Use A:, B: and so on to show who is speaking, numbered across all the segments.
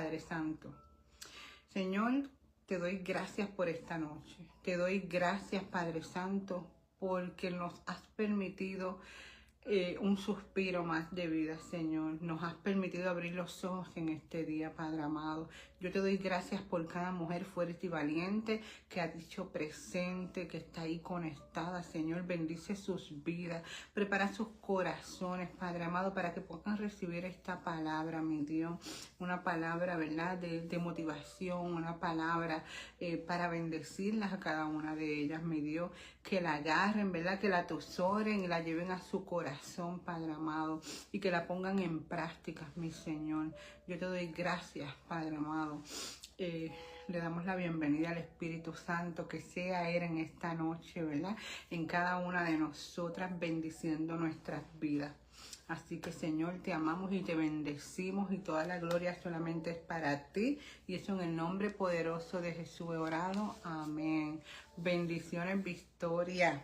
A: Padre Santo. Señor, te doy gracias por esta noche. Te doy gracias, Padre Santo, porque nos has permitido un suspiro más de vida, Señor. Nos has permitido abrir los ojos en este día, Padre amado. Yo te doy gracias por cada mujer fuerte y valiente que ha dicho presente, que está ahí conectada, Señor. Bendice sus vidas, prepara sus corazones, Padre amado, para que puedan recibir esta palabra, mi Dios. Una palabra, ¿verdad?, de motivación, una palabra para bendecirlas a cada una de ellas, mi Dios. Que la agarren, ¿verdad?, que la atesoren y la lleven a su corazón, Padre amado, y que la pongan en práctica, mi Señor. Yo te doy gracias, Padre amado. Le damos la bienvenida al Espíritu Santo, que sea Él en esta noche, ¿verdad?, en cada una de nosotras, bendiciendo nuestras vidas. Así que, Señor, te amamos y te bendecimos, y toda la gloria solamente es para ti, y eso en el nombre poderoso de Jesús he orado. Amén. Bendiciones, Victoria.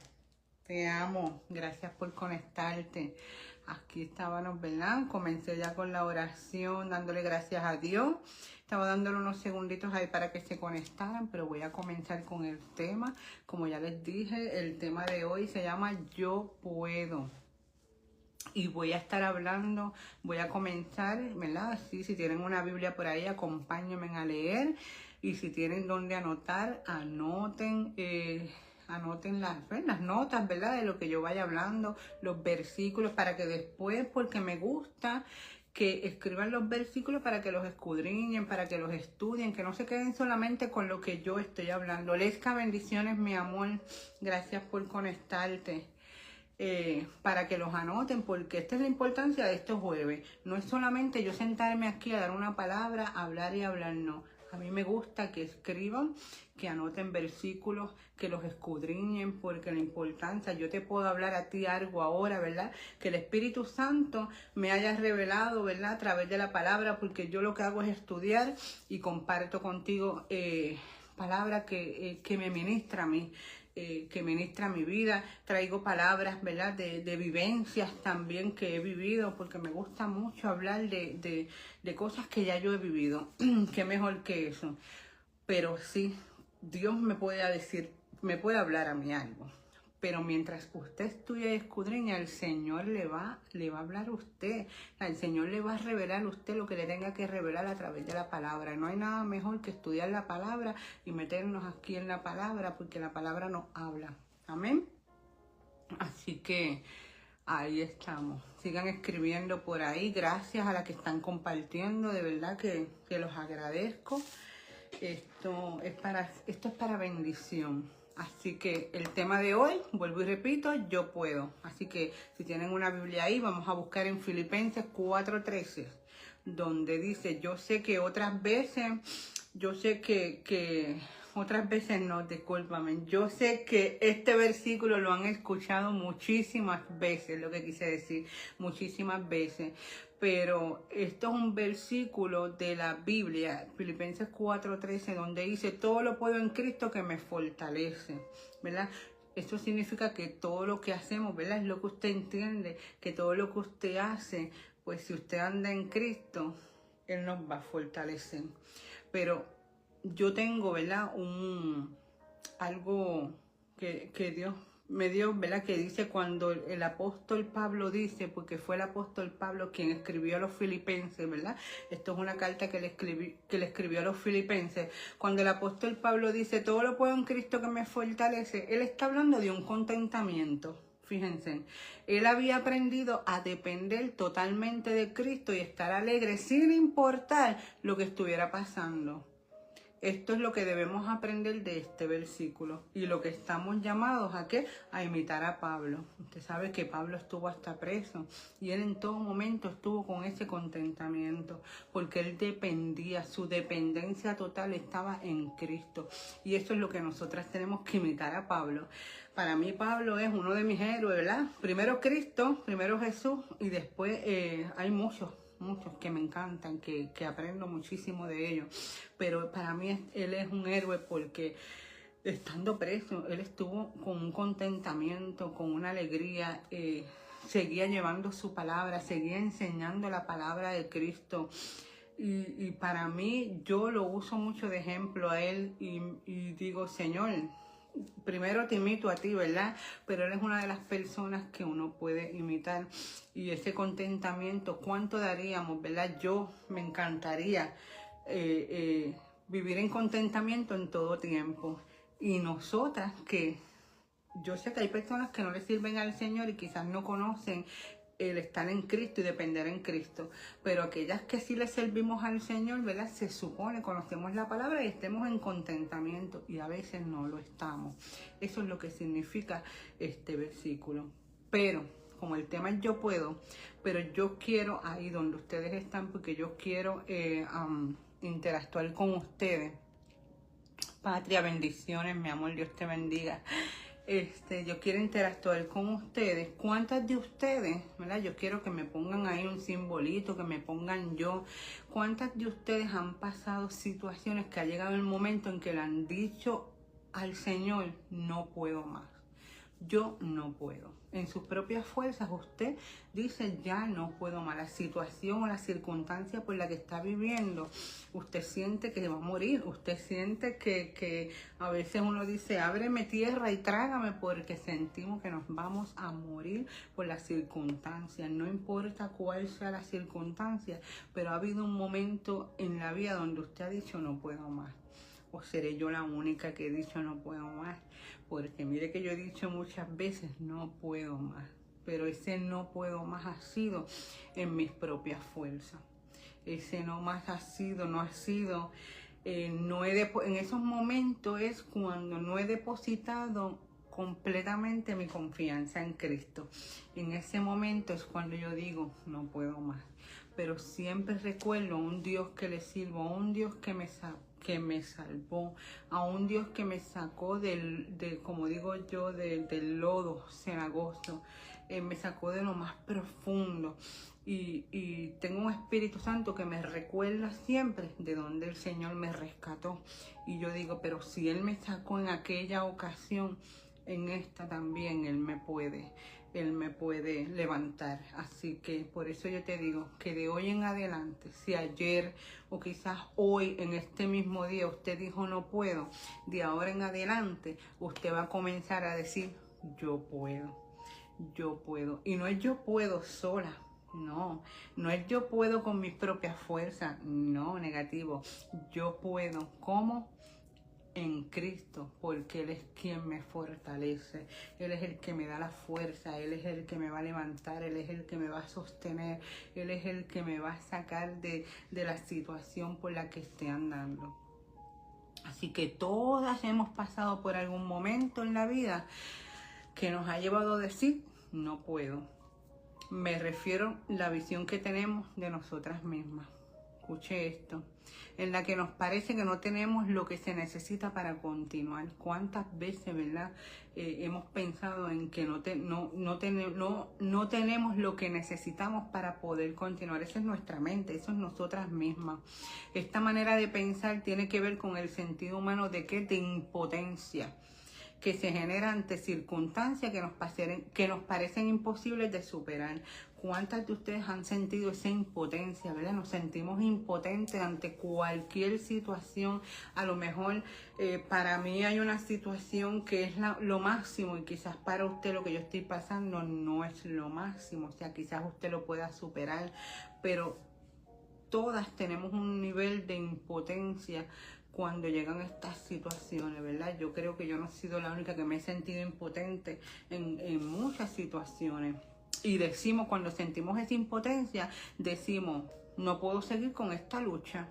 A: Te amo. Gracias por conectarte. Aquí estábamos, ¿verdad? Comencé ya con la oración, dándole gracias a Dios. Estaba dándole unos segunditos ahí para que se conectaran, pero voy a comenzar con el tema. Como ya les dije, el tema de hoy se llama Yo Puedo. Y voy a estar hablando, voy a comenzar, ¿verdad? Así, si tienen una Biblia por ahí, acompáñenme a leer. Y si tienen donde anotar, anoten las notas, ¿verdad?, de lo que yo vaya hablando, los versículos, para que después, porque me gusta que escriban los versículos para que los escudriñen, para que los estudien, que no se queden solamente con lo que yo estoy hablando. Lesca, bendiciones, mi amor. Gracias por conectarte. Para que los anoten, porque esta es la importancia de estos jueves. No es solamente yo sentarme aquí a dar una palabra, hablar y hablar, no. A mí me gusta que escriban, que anoten versículos, que los escudriñen, porque la importancia, yo te puedo hablar a ti algo ahora, ¿verdad?, que el Espíritu Santo me haya revelado, ¿verdad?, a través de la palabra, porque yo lo que hago es estudiar y comparto contigo palabra que me ministra a mí. Que ministra mi vida, traigo palabras, ¿verdad?, de vivencias también que he vivido, porque me gusta mucho hablar de cosas que ya yo he vivido. Qué mejor que eso. Pero sí, Dios me puede decir, me puede hablar a mí algo. Pero mientras usted estudia y escudriña, el Señor le va a hablar a usted. El Señor le va a revelar a usted lo que le tenga que revelar a través de la palabra. No hay nada mejor que estudiar la palabra y meternos aquí en la palabra, porque la palabra nos habla. Amén. Así que ahí estamos. Sigan escribiendo por ahí. Gracias a las que están compartiendo. De verdad que los agradezco. Esto es para bendición. Así que el tema de hoy, vuelvo y repito, yo puedo. Así que si tienen una Biblia ahí, vamos a buscar en Filipenses 4:13, donde dice, yo sé que otras veces no, discúlpame, yo sé que este versículo lo han escuchado muchísimas veces, lo que quise decir, muchísimas veces. Pero esto es un versículo de la Biblia, Filipenses 4:13, donde dice, todo lo puedo en Cristo que me fortalece, ¿verdad? Esto significa que todo lo que hacemos, ¿verdad?, es lo que usted entiende, que todo lo que usted hace, pues si usted anda en Cristo, Él nos va a fortalecer. Pero yo tengo, ¿verdad?, algo que Dios me dio, ¿verdad?, que dice cuando el apóstol Pablo dice, porque fue el apóstol Pablo quien escribió a los filipenses, ¿verdad? Esto es una carta que le escribió a los filipenses. Cuando el apóstol Pablo dice, todo lo puedo en Cristo que me fortalece, él está hablando de un contentamiento. Fíjense, él había aprendido a depender totalmente de Cristo y estar alegre sin importar lo que estuviera pasando. Esto es lo que debemos aprender de este versículo y lo que estamos llamados a ¿qué? A imitar a Pablo. Usted sabe que Pablo estuvo hasta preso y él en todo momento estuvo con ese contentamiento porque él dependía, su dependencia total estaba en Cristo. Y eso es lo que nosotras tenemos que imitar a Pablo. Para mí Pablo es uno de mis héroes, ¿verdad? Primero Cristo, primero Jesús y después hay muchos que me encantan, que aprendo muchísimo de ellos, pero para mí él es un héroe porque estando preso, él estuvo con un contentamiento, con una alegría, seguía llevando su palabra, seguía enseñando la palabra de Cristo. Y para mí, yo lo uso mucho de ejemplo a él y digo, Señor, primero te imito a ti, ¿verdad? Pero él es una de las personas que uno puede imitar. Y ese contentamiento, ¿cuánto daríamos, verdad? Yo me encantaría vivir en contentamiento en todo tiempo. Y nosotras que yo sé que hay personas que no le sirven al Señor y quizás no conocen el estar en Cristo y depender en Cristo, pero aquellas que sí le servimos al Señor, ¿verdad? Se supone, conocemos la palabra y estemos en contentamiento, y a veces no lo estamos. Eso es lo que significa este versículo. Pero, como el tema es yo puedo, pero yo quiero ahí donde ustedes están, porque yo quiero interactuar con ustedes. Patria, bendiciones, mi amor, Dios te bendiga. Yo quiero interactuar con ustedes. ¿Cuántas de ustedes, verdad? Yo quiero que me pongan ahí un simbolito, que me pongan yo. ¿Cuántas de ustedes han pasado situaciones que ha llegado el momento en que le han dicho al Señor, no puedo más? Yo no puedo. En sus propias fuerzas usted dice, ya no puedo más. La situación o la circunstancia por la que está viviendo, usted siente que va a morir. Usted siente que a veces uno dice, ábreme tierra y trágame, porque sentimos que nos vamos a morir por las circunstancias. No importa cuál sea la circunstancia, pero ha habido un momento en la vida donde usted ha dicho, no puedo más. ¿O seré yo la única que he dicho no puedo más? Porque mire que yo he dicho muchas veces no puedo más. Pero ese no puedo más ha sido en mis propias fuerzas. Ese no más ha sido, en esos momentos es cuando no he depositado completamente mi confianza en Cristo. En ese momento es cuando yo digo, no puedo más. Pero siempre recuerdo a un Dios que le sirvo, a un Dios que me salvó, a un Dios que me sacó como digo yo, del lodo cenagoso, me sacó de lo más profundo. Y tengo un Espíritu Santo que me recuerda siempre de donde el Señor me rescató. Y yo digo, pero si Él me sacó en aquella ocasión, en esta también Él me puede levantar. Así que por eso yo te digo que de hoy en adelante, si ayer o quizás hoy en este mismo día usted dijo no puedo, de ahora en adelante usted va a comenzar a decir yo puedo, yo puedo. Y no es yo puedo sola. No es yo puedo con mis propias fuerzas. No, negativo. Yo puedo. ¿Cómo? En Cristo, porque Él es quien me fortalece. Él es el que me da la fuerza. Él es el que me va a levantar. Él es el que me va a sostener. Él es el que me va a sacar de la situación por la que esté andando. Así que todas hemos pasado por algún momento en la vida que nos ha llevado a decir, no puedo. Me refiero a la visión que tenemos de nosotras mismas. Escuche esto, en la que nos parece que no tenemos lo que se necesita para continuar. ¿Cuántas veces, verdad, hemos pensado en que no tenemos lo que necesitamos para poder continuar? Esa es nuestra mente, eso es nosotras mismas. Esta manera de pensar tiene que ver con el sentido humano de impotencia, que se genera ante circunstancias que nos parecen imposibles de superar. ¿Cuántas de ustedes han sentido esa impotencia, verdad? Nos sentimos impotentes ante cualquier situación. A lo mejor para mí hay una situación que es lo máximo y quizás para usted lo que yo estoy pasando no es lo máximo. O sea, quizás usted lo pueda superar, pero todas tenemos un nivel de impotencia cuando llegan estas situaciones, ¿verdad? Yo creo que yo no he sido la única que me he sentido impotente en muchas situaciones. Y decimos, cuando sentimos esa impotencia, decimos, no puedo seguir con esta lucha.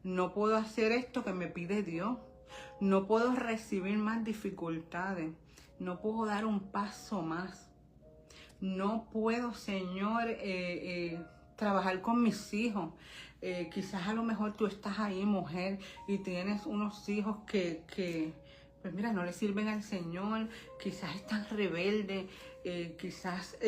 A: No puedo hacer esto que me pide Dios. No puedo recibir más dificultades. No puedo dar un paso más. No puedo, Señor, trabajar con mis hijos. Quizás a lo mejor tú estás ahí, mujer, y tienes unos hijos que pues mira, no le sirven al Señor, quizás están rebeldes, quizás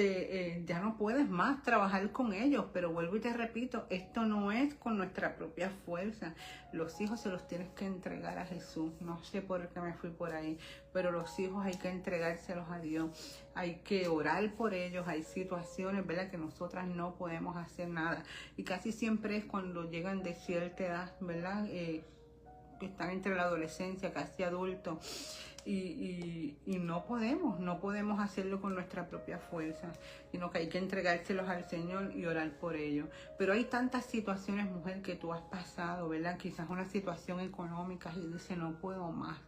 A: ya no puedes más trabajar con ellos, pero vuelvo y te repito, esto no es con nuestra propia fuerza. Los hijos se los tienes que entregar a Jesús. No sé por qué me fui por ahí, pero los hijos hay que entregárselos a Dios. Hay que orar por ellos. Hay situaciones, ¿verdad?, que nosotras no podemos hacer nada. Y casi siempre es cuando llegan de cierta edad, ¿verdad?, que están entre la adolescencia, casi adultos. Y no podemos hacerlo con nuestra propia fuerza, sino que hay que entregárselos al Señor y orar por ellos. Pero hay tantas situaciones, mujer, que tú has pasado, ¿verdad? Quizás una situación económica y dices, no puedo más.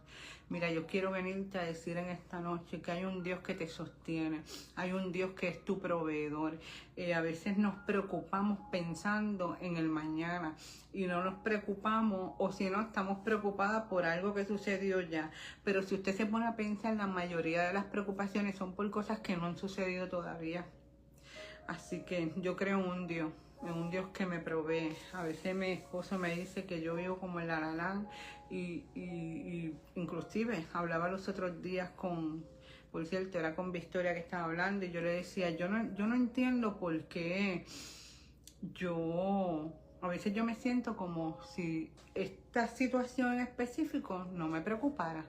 A: Mira, yo quiero venirte a decir en esta noche que hay un Dios que te sostiene, hay un Dios que es tu proveedor. A veces nos preocupamos pensando en el mañana y no nos preocupamos, o si no, estamos preocupadas por algo que sucedió ya. Pero si usted se pone a pensar, la mayoría de las preocupaciones son por cosas que no han sucedido todavía. Así que yo creo en un Dios que me provee. A veces mi esposo me dice que yo vivo como en La La Land y inclusive hablaba los otros días por cierto, era con Victoria que estaba hablando, y yo le decía, yo no entiendo por qué a veces yo me siento como si esta situación en específico no me preocupara.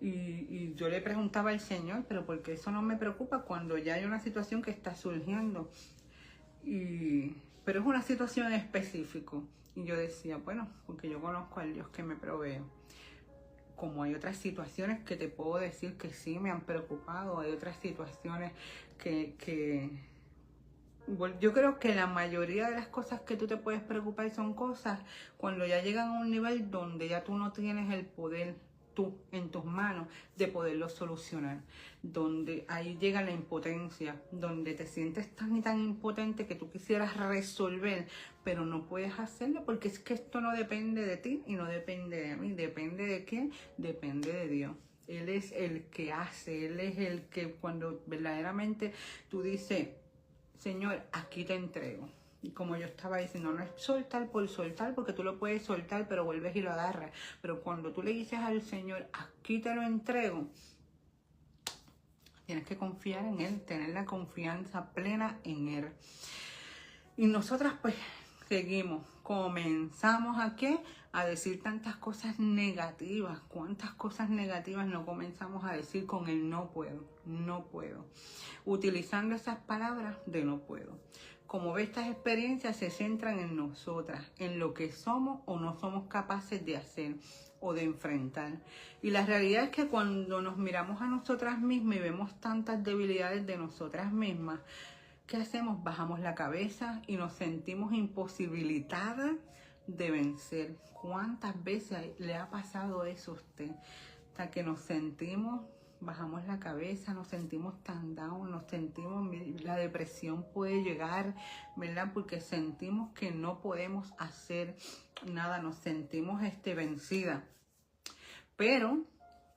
A: Y yo le preguntaba al Señor, pero ¿por qué eso no me preocupa cuando ya hay una situación que está surgiendo? Pero es una situación en específico. Y yo decía, bueno, porque yo conozco al Dios que me provee. Como hay otras situaciones que te puedo decir que sí me han preocupado, hay otras situaciones yo creo que la mayoría de las cosas que tú te puedes preocupar son cosas cuando ya llegan a un nivel donde ya tú no tienes el poder tú en tus manos de poderlo solucionar, donde ahí llega la impotencia, donde te sientes tan y tan impotente que tú quisieras resolver, pero no puedes hacerlo porque es que esto no depende de ti y no depende de mí. ¿Depende de quién? Depende de Dios. Él es el que hace, Él es el que cuando verdaderamente tú dices, Señor, aquí te entrego. Y como yo estaba diciendo, no es soltar por soltar, porque tú lo puedes soltar, pero vuelves y lo agarras. Pero cuando tú le dices al Señor, aquí te lo entrego, tienes que confiar en Él, tener la confianza plena en Él. Y nosotras pues seguimos, comenzamos a ¿qué? A decir tantas cosas negativas. ¿Cuántas cosas negativas no comenzamos a decir con el no puedo? No puedo. Utilizando esas palabras de no puedo. Como ve, estas experiencias se centran en nosotras, en lo que somos o no somos capaces de hacer o de enfrentar. Y la realidad es que cuando nos miramos a nosotras mismas y vemos tantas debilidades de nosotras mismas, ¿qué hacemos? Bajamos la cabeza y nos sentimos imposibilitadas de vencer. ¿Cuántas veces le ha pasado eso a usted? Hasta que nos sentimos, bajamos la cabeza, nos sentimos tan down, nos sentimos, la depresión puede llegar, ¿verdad? Porque sentimos que no podemos hacer nada, nos sentimos vencidas. Pero,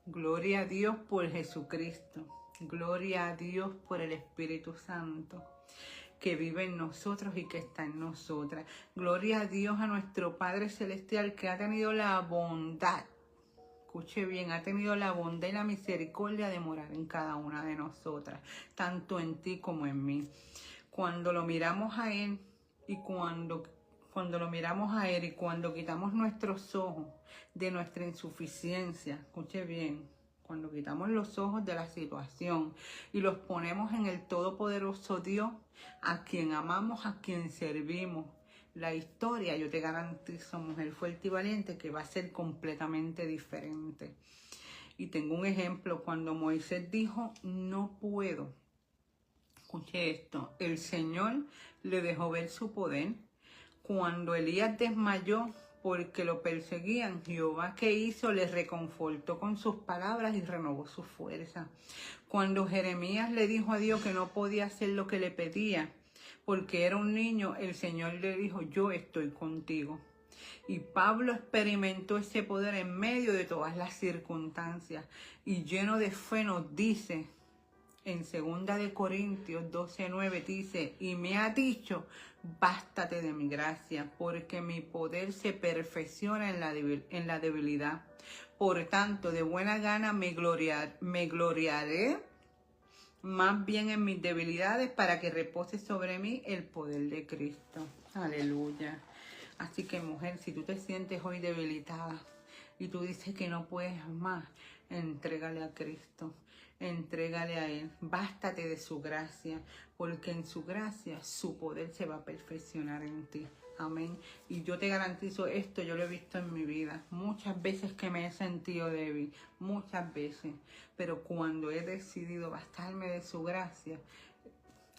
A: gloria a Dios por Jesucristo, gloria a Dios por el Espíritu Santo que vive en nosotros y que está en nosotras. Gloria a Dios, a nuestro Padre Celestial, que ha tenido la bondad, escuche bien, ha tenido la bondad y la misericordia de morar en cada una de nosotras, tanto en ti como en mí. Cuando lo miramos a Él y cuando lo miramos a Él y cuando quitamos nuestros ojos de nuestra insuficiencia, escuche bien, cuando quitamos los ojos de la situación y los ponemos en el todopoderoso Dios, a quien amamos, a quien servimos, la historia, yo te garantizo, mujer fuerte y valiente, que va a ser completamente diferente. Y tengo un ejemplo, cuando Moisés dijo, no puedo, escuche esto, el Señor le dejó ver su poder. Cuando Elías desmayó porque lo perseguían, Jehová, ¿qué hizo? Le reconfortó con sus palabras y renovó su fuerza. Cuando Jeremías le dijo a Dios que no podía hacer lo que le pedía porque era un niño, el Señor le dijo, yo estoy contigo. Y Pablo experimentó ese poder en medio de todas las circunstancias y lleno de fe nos dice, en 2 de Corintios 12:9 dice, y me ha dicho, bástate de mi gracia, porque mi poder se perfecciona en la debilidad. Por tanto, de buena gana me gloriaré más bien en mis debilidades, para que repose sobre mí el poder de Cristo. Aleluya. Así que, mujer, si tú te sientes hoy debilitada y tú dices que no puedes más, entrégale a Cristo, entrégale a Él, bástate de su gracia, porque en su gracia su poder se va a perfeccionar en ti. Amén. Y yo te garantizo esto, yo lo he visto en mi vida, muchas veces que me he sentido débil, muchas veces, pero cuando he decidido bastarme de su gracia,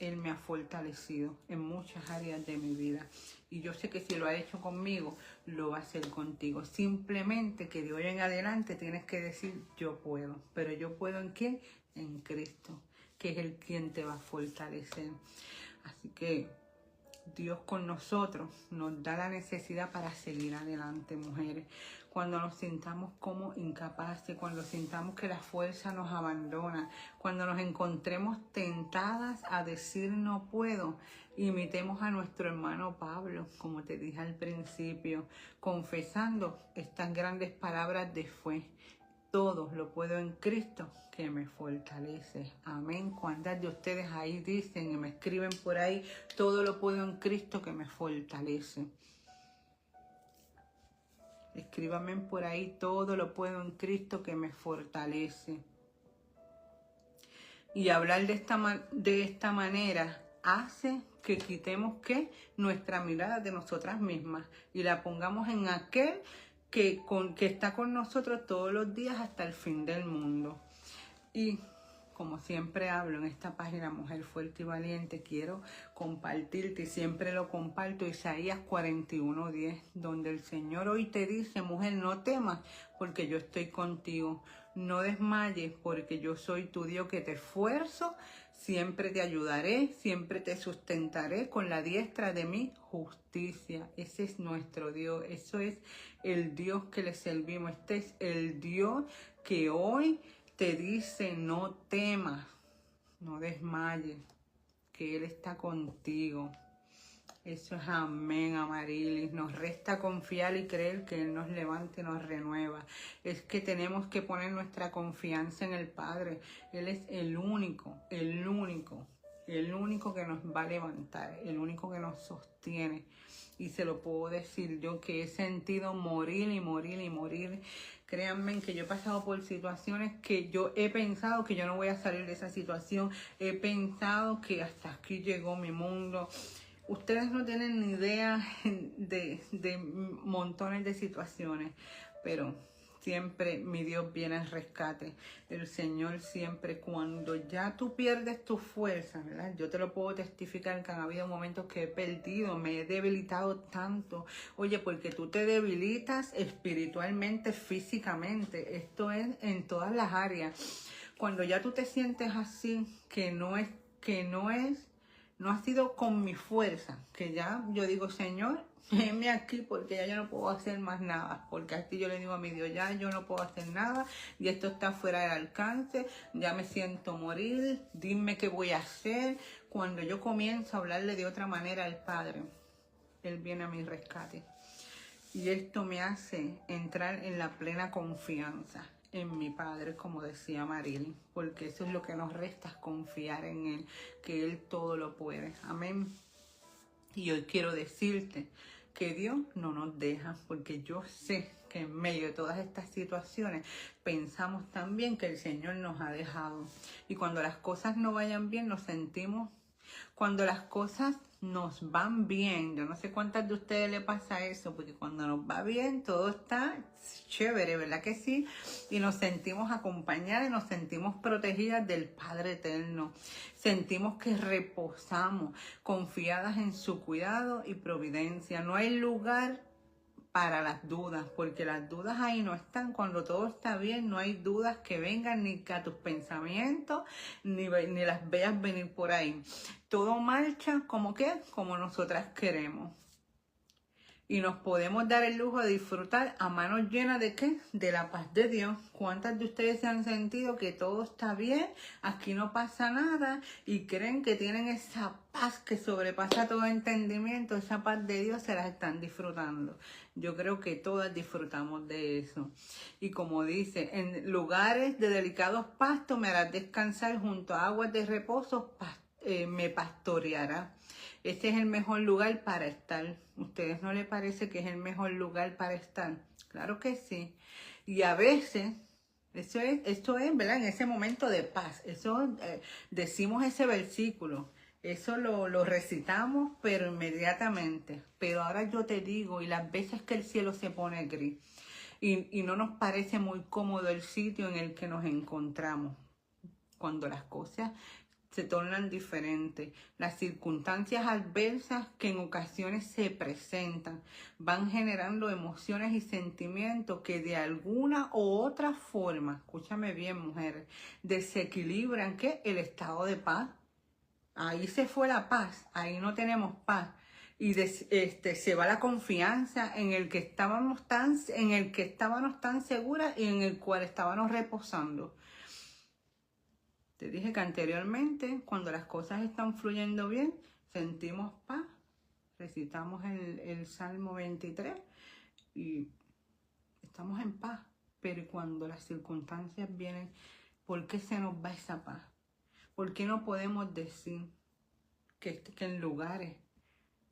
A: Él me ha fortalecido en muchas áreas de mi vida. Y yo sé que si lo ha hecho conmigo, lo va a hacer contigo. Simplemente que de hoy en adelante tienes que decir, yo puedo. ¿Pero yo puedo en quién? En Cristo, que es el quien te va a fortalecer. Así que Dios con nosotros nos da la necesidad para seguir adelante, mujeres. Cuando nos sintamos como incapaces, cuando sintamos que la fuerza nos abandona, cuando nos encontremos tentadas a decir no puedo, imitemos a nuestro hermano Pablo, como te dije al principio, confesando estas grandes palabras de fe. Todo lo puedo en Cristo que me fortalece. Amén. ¿Cuántas de ustedes ahí dicen y me escriben por ahí? Todo lo puedo en Cristo que me fortalece. Escríbanme por ahí, todo lo puedo en Cristo que me fortalece. Y hablar de esta manera hace que quitemos ¿qué? Nuestra mirada de nosotras mismas y la pongamos en aquel que está con nosotros todos los días hasta el fin del mundo. Y como siempre hablo en esta página Mujer Fuerte y Valiente, quiero compartirte, y siempre lo comparto, Isaías 41:10, donde el Señor hoy te dice, mujer, no temas porque yo estoy contigo, no desmayes porque yo soy tu Dios que te esfuerzo, siempre te ayudaré, siempre te sustentaré con la diestra de mi justicia. Ese es nuestro Dios, eso es el Dios que le servimos, este es el Dios que hoy te dice no temas, no desmayes, que Él está contigo. Eso es amén, Amarilis. Nos resta confiar y creer que Él nos levanta y nos renueva. Es que tenemos que poner nuestra confianza en el Padre. Él es el único que nos va a levantar, el único que nos sostiene. Y se lo puedo decir yo, que he sentido morir y morir y morir. Créanme que yo he pasado por situaciones que yo he pensado que yo no voy a salir de esa situación. He pensado que hasta aquí llegó mi mundo. Ustedes no tienen ni idea de montones de situaciones, pero siempre mi Dios viene al rescate. El Señor siempre, cuando ya tú pierdes tu fuerza, ¿verdad? Yo te lo puedo testificar que han habido momentos que he perdido, me he debilitado tanto. Oye, porque tú te debilitas espiritualmente, físicamente. Esto es en todas las áreas. Cuando ya tú te sientes así, no ha sido con mi fuerza, que ya yo digo, Señor, heme aquí porque ya yo no puedo hacer más nada, porque aquí yo le digo a mi Dios, ya yo no puedo hacer nada y esto está fuera del alcance, ya me siento morir, dime qué voy a hacer. Cuando yo comienzo a hablarle de otra manera al Padre, Él viene a mi rescate. Y esto me hace entrar en la plena confianza en mi Padre, como decía Maril, porque eso es lo que nos resta, es confiar en Él, que Él todo lo puede. Amén. Y hoy quiero decirte que Dios no nos deja, porque yo sé que en medio de todas estas situaciones pensamos también que el Señor nos ha dejado. Y cuando las cosas no vayan bien, nos sentimos. Cuando las cosas nos van bien, yo no sé cuántas de ustedes le pasa eso, porque cuando nos va bien todo está chévere, ¿verdad que sí? Y nos sentimos acompañadas, nos sentimos protegidas del Padre Eterno. Sentimos que reposamos, confiadas en su cuidado y providencia. No hay lugar para las dudas, porque las dudas ahí no están. Cuando todo está bien, no hay dudas que vengan ni a tus pensamientos, ni las veas venir por ahí. Todo marcha como nosotras queremos. Y nos podemos dar el lujo de disfrutar a manos llenas de ¿qué? De la paz de Dios. ¿Cuántas de ustedes se han sentido que todo está bien, aquí no pasa nada y creen que tienen esa paz que sobrepasa todo entendimiento? Esa paz de Dios se la están disfrutando. Yo creo que todas disfrutamos de eso. Y como dice, en lugares de delicados pastos me harás descansar, junto a aguas de reposo me pastoreará. Este es el mejor lugar para estar. ¿Ustedes no les parece que es el mejor lugar para estar? Claro que sí. Y a veces, esto es, ¿verdad? En ese momento de paz. Eso, decimos ese versículo. Eso lo recitamos, pero inmediatamente. Pero ahora yo te digo, y las veces que el cielo se pone gris, y no nos parece muy cómodo el sitio en el que nos encontramos, cuando las cosas se tornan diferentes. Las circunstancias adversas que en ocasiones se presentan van generando emociones y sentimientos que de alguna u otra forma, escúchame bien, mujeres, desequilibran ¿qué? El estado de paz. Ahí se fue la paz, ahí no tenemos paz. Y se va la confianza en el que estábamos tan seguras y en el cual estábamos reposando. Te dije que anteriormente, cuando las cosas están fluyendo bien, sentimos paz. Recitamos el Salmo 23 y estamos en paz. Pero cuando las circunstancias vienen, ¿por qué se nos va esa paz? ¿Por qué no podemos decir que en lugares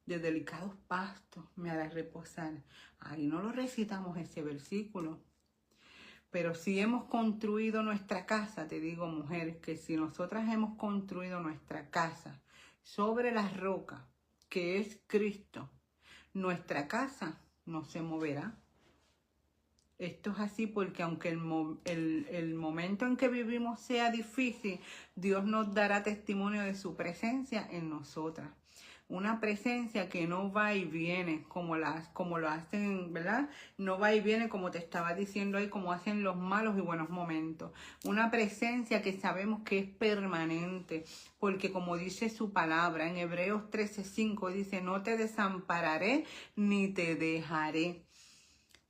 A: de delicados pastos me hará reposar? Ahí no lo recitamos ese versículo. Pero si hemos construido nuestra casa, te digo, mujer, que si nosotras hemos construido nuestra casa sobre la roca, que es Cristo, nuestra casa no se moverá. Esto es así porque aunque el momento en que vivimos sea difícil, Dios nos dará testimonio de su presencia en nosotras. Una presencia que no va y viene como lo hacen, ¿verdad? No va y viene como te estaba diciendo ahí, como hacen los malos y buenos momentos. Una presencia que sabemos que es permanente, porque como dice su palabra en Hebreos 13:5, dice, no te desampararé ni te dejaré.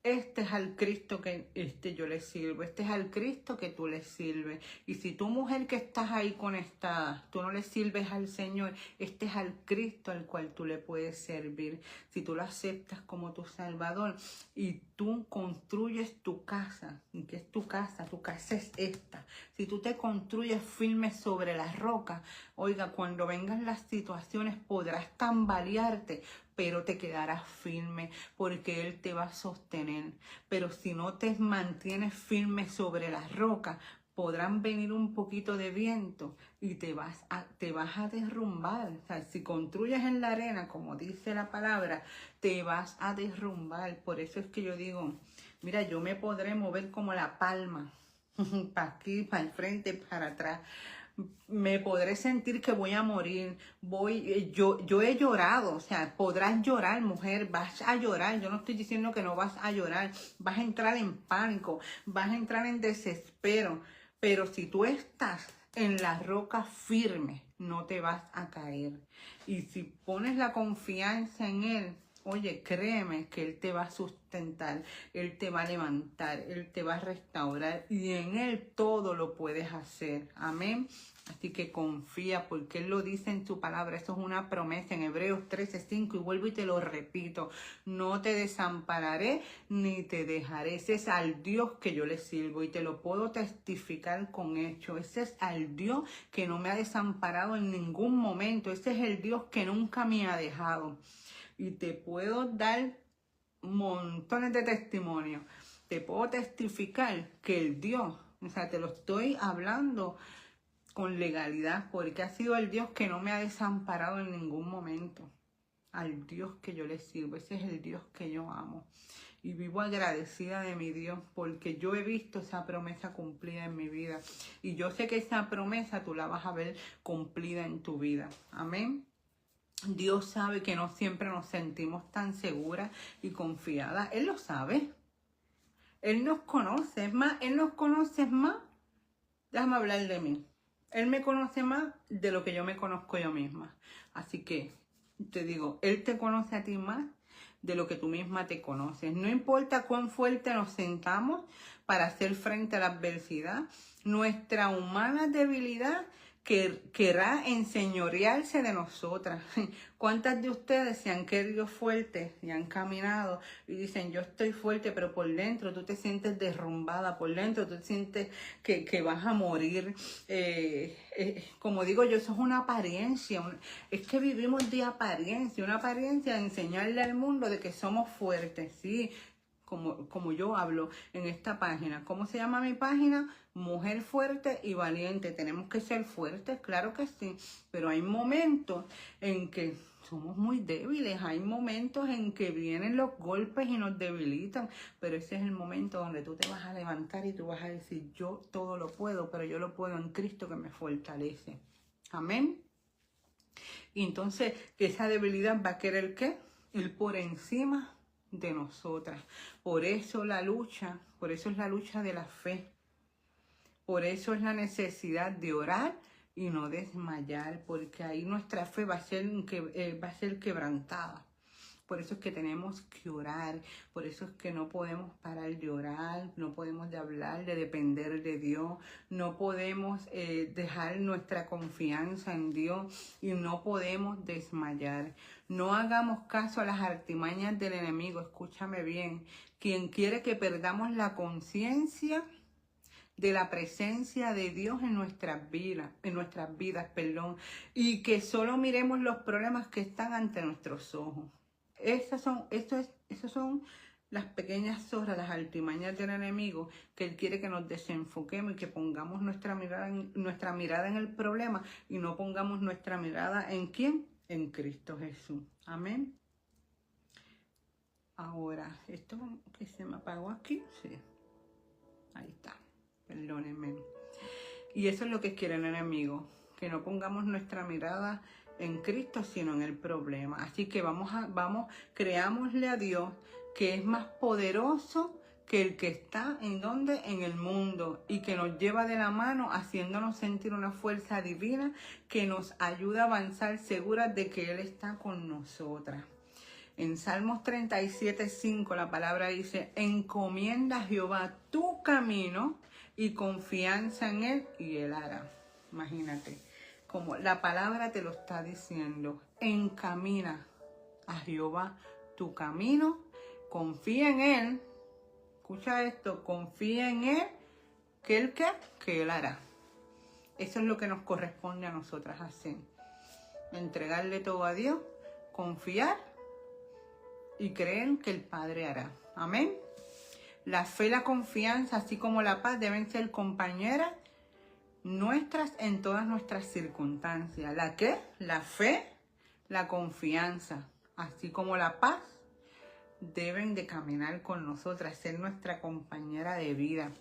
A: Este es al Cristo que yo le sirvo, este es al Cristo que tú le sirves. Y si tú, mujer que estás ahí conectada, tú no le sirves al Señor, este es al Cristo al cual tú le puedes servir. Si tú lo aceptas como tu Salvador y tú construyes tu casa, ¿y qué es tu casa? Tu casa es esta. Si tú te construyes firme sobre la roca, oiga, cuando vengan las situaciones podrás tambalearte, pero te quedarás firme porque Él te va a sostener. Pero si no te mantienes firme sobre la roca, podrán venir un poquito de viento y te vas a derrumbar. O sea, si construyes en la arena, como dice la palabra, te vas a derrumbar. Por eso es que yo digo, mira, yo me podré mover como la palma, para aquí, para el frente, para atrás. Me podré sentir que voy a morir, yo he llorado, o sea, podrás llorar, mujer, vas a llorar, yo no estoy diciendo que no vas a llorar, vas a entrar en pánico, vas a entrar en desespero, pero si tú estás en la roca firme, no te vas a caer. Y si pones la confianza en Él, oye, créeme que Él te va a sustentar, Él te va a levantar, Él te va a restaurar y en Él todo lo puedes hacer. Amén. Así que confía porque Él lo dice en su palabra. Eso es una promesa en Hebreos 13:5 y vuelvo y te lo repito. No te desampararé ni te dejaré. Ese es al Dios que yo le sirvo y te lo puedo testificar con hechos. Ese es al Dios que no me ha desamparado en ningún momento. Ese es el Dios que nunca me ha dejado. Y te puedo dar montones de testimonios. Te puedo testificar que el Dios, o sea, te lo estoy hablando con legalidad, porque ha sido el Dios que no me ha desamparado en ningún momento. Al Dios que yo le sirvo, ese es el Dios que yo amo. Y vivo agradecida de mi Dios, porque yo he visto esa promesa cumplida en mi vida. Y yo sé que esa promesa tú la vas a ver cumplida en tu vida. Amén. Dios sabe que no siempre nos sentimos tan seguras y confiadas. Él lo sabe. Él nos conoce. Es más, Él nos conoce más. Déjame hablar de mí. Él me conoce más de lo que yo me conozco yo misma. Así que te digo, Él te conoce a ti más de lo que tú misma te conoces. No importa cuán fuerte nos sentamos para hacer frente a la adversidad, nuestra humana debilidad querrá enseñorearse de nosotras. ¿Cuántas de ustedes se han querido fuertes y han caminado y dicen, yo estoy fuerte, pero por dentro tú te sientes derrumbada, por dentro tú te sientes que vas a morir? Como digo yo, eso es una apariencia, es que vivimos de apariencia, una apariencia de enseñarle al mundo de que somos fuertes, ¿sí? Como yo hablo en esta página. ¿Cómo se llama mi página? Mujer fuerte y valiente. Tenemos que ser fuertes, claro que sí, pero hay momentos en que somos muy débiles, hay momentos en que vienen los golpes y nos debilitan, pero ese es el momento donde tú te vas a levantar y tú vas a decir, yo todo lo puedo, pero yo lo puedo en Cristo que me fortalece. Amén. Y entonces, esa debilidad va a querer ¿qué? Ir por encima de nosotras. Por eso la lucha, por eso es la lucha de la fe. Por eso es la necesidad de orar y no desmayar, porque ahí nuestra fe va a ser quebrantada. Por eso es que tenemos que orar, por eso es que no podemos parar de orar, no podemos de hablar, de depender de Dios, no podemos dejar nuestra confianza en Dios y no podemos desmayar. No hagamos caso a las artimañas del enemigo, escúchame bien, quien quiere que perdamos la conciencia de la presencia de Dios en nuestras vidas, y que solo miremos los problemas que están ante nuestros ojos. Esas son las pequeñas zorras, las artimañas del enemigo, que él quiere que nos desenfoquemos y que pongamos nuestra mirada en el problema y no pongamos nuestra mirada ¿en quién? En Cristo Jesús. Amén. Ahora, esto que se me apagó aquí, sí, ahí está, perdónenme. Y eso es lo que quiere el enemigo, que no pongamos nuestra mirada en Cristo, sino en el problema. Así que creámosle a Dios que es más poderoso que el que está en el mundo y que nos lleva de la mano haciéndonos sentir una fuerza divina que nos ayuda a avanzar seguras de que Él está con nosotras. En Salmos 37:5 la palabra dice, encomienda a Jehová tu camino y confianza en Él y Él hará. Imagínate, como la palabra te lo está diciendo, encamina a Jehová tu camino, confía en Él, escucha esto, confía en Él, que Él ¿qué? Que Él hará. Eso es lo que nos corresponde a nosotras hacer, entregarle todo a Dios, confiar y creer que el Padre hará. Amén. La fe y la confianza, así como la paz, deben ser compañeras nuestras en todas nuestras circunstancias. ¿La qué? La fe, la confianza, así como la paz, deben de caminar con nosotras, ser nuestra compañera de vida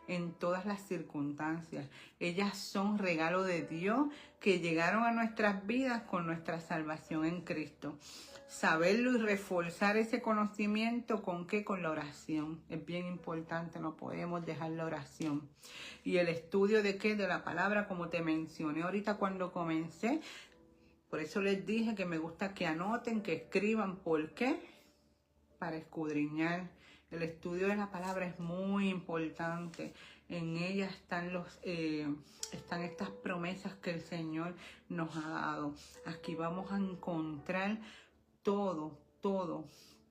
A: en todas las circunstancias. Ellas son regalo de Dios que llegaron a nuestras vidas con nuestra salvación en Cristo. Saberlo y reforzar ese conocimiento, ¿con qué? Con la oración. Es bien importante, no podemos dejar la oración. Y el estudio de qué? De la palabra, como te mencioné ahorita cuando comencé. Por eso les dije que me gusta que anoten, que escriban. ¿Por qué? Para escudriñar. El estudio de la palabra es muy importante. En ella están estas promesas que el Señor nos ha dado. Aquí vamos a encontrar todo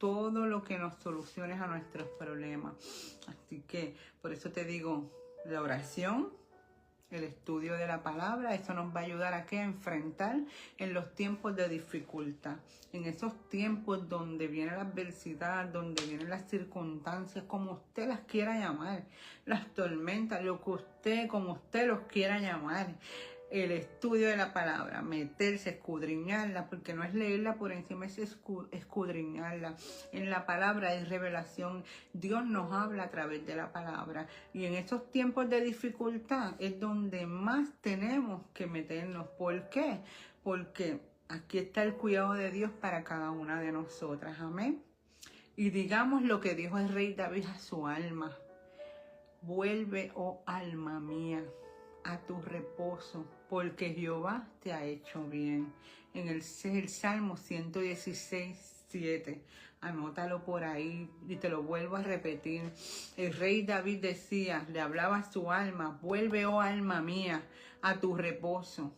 A: lo que nos solucione a nuestros problemas. Así que por eso te digo, la oración, el estudio de la palabra, eso nos va a ayudar a enfrentar en los tiempos de dificultad, en esos tiempos donde viene la adversidad, donde vienen las circunstancias, como usted las quiera llamar, las tormentas, como usted los quiera llamar. El estudio de la palabra, meterse, escudriñarla, porque no es leerla por encima, es escudriñarla. En la palabra hay revelación. Dios nos habla a través de la palabra. Y en esos tiempos de dificultad es donde más tenemos que meternos. ¿Por qué? Porque aquí está el cuidado de Dios para cada una de nosotras. Amén. Y digamos lo que dijo el rey David a su alma. Vuelve, oh alma mía, a tu reposo, porque Jehová te ha hecho bien. En el Salmo 116, 7. Anótalo por ahí y te lo vuelvo a repetir. El rey David decía, le hablaba a su alma: vuelve, oh alma mía, a tu reposo,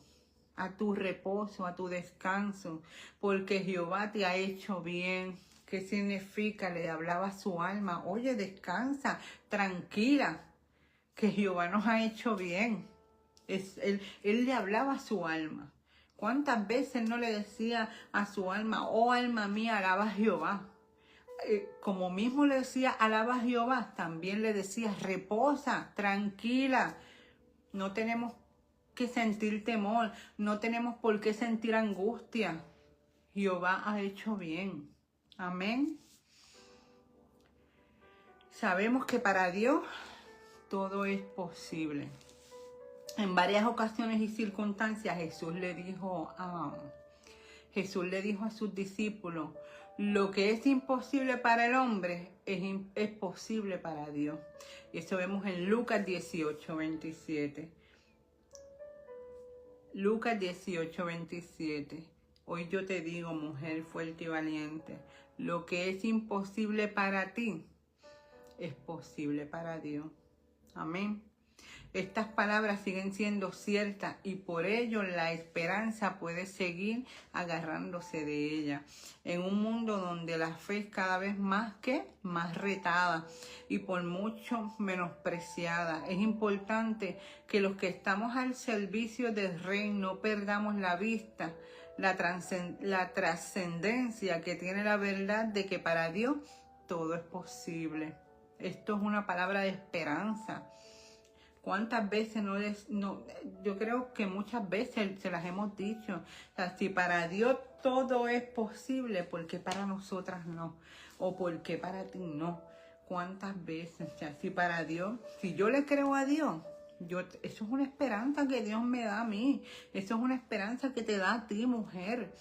A: a tu reposo, a tu descanso, porque Jehová te ha hecho bien. ¿Qué significa? Le hablaba a su alma: oye, descansa, tranquila, que Jehová nos ha hecho bien. Él le hablaba a su alma. ¿Cuántas veces no le decía a su alma: oh alma mía, alaba a Jehová? Como mismo le decía alaba a Jehová, también le decía: reposa, tranquila. No tenemos que sentir temor, no tenemos por qué sentir angustia. Jehová ha hecho bien. Amén. Sabemos que para Dios todo es posible. En varias ocasiones y circunstancias Jesús le dijo a sus discípulos: lo que es imposible para el hombre es posible para Dios. Y eso vemos en Lucas 18, 27. Lucas 18, 27. Hoy yo te digo, mujer fuerte y valiente, lo que es imposible para ti es posible para Dios. Amén. Estas palabras siguen siendo ciertas y por ello la esperanza puede seguir agarrándose de ella. En un mundo donde la fe es cada vez más retada y por mucho menospreciada. Es importante que los que estamos al servicio del Rey no perdamos la vista, la trascendencia que tiene la verdad de que para Dios todo es posible. Esto es una palabra de esperanza. ¿Cuántas veces yo creo que muchas veces se las hemos dicho? O sea, si para Dios todo es posible, ¿por qué para nosotras no? ¿O por qué para ti no? ¿Cuántas veces? O sea, si para Dios, si yo le creo a Dios, eso es una esperanza que Dios me da a mí. Eso es una esperanza que te da a ti, mujer.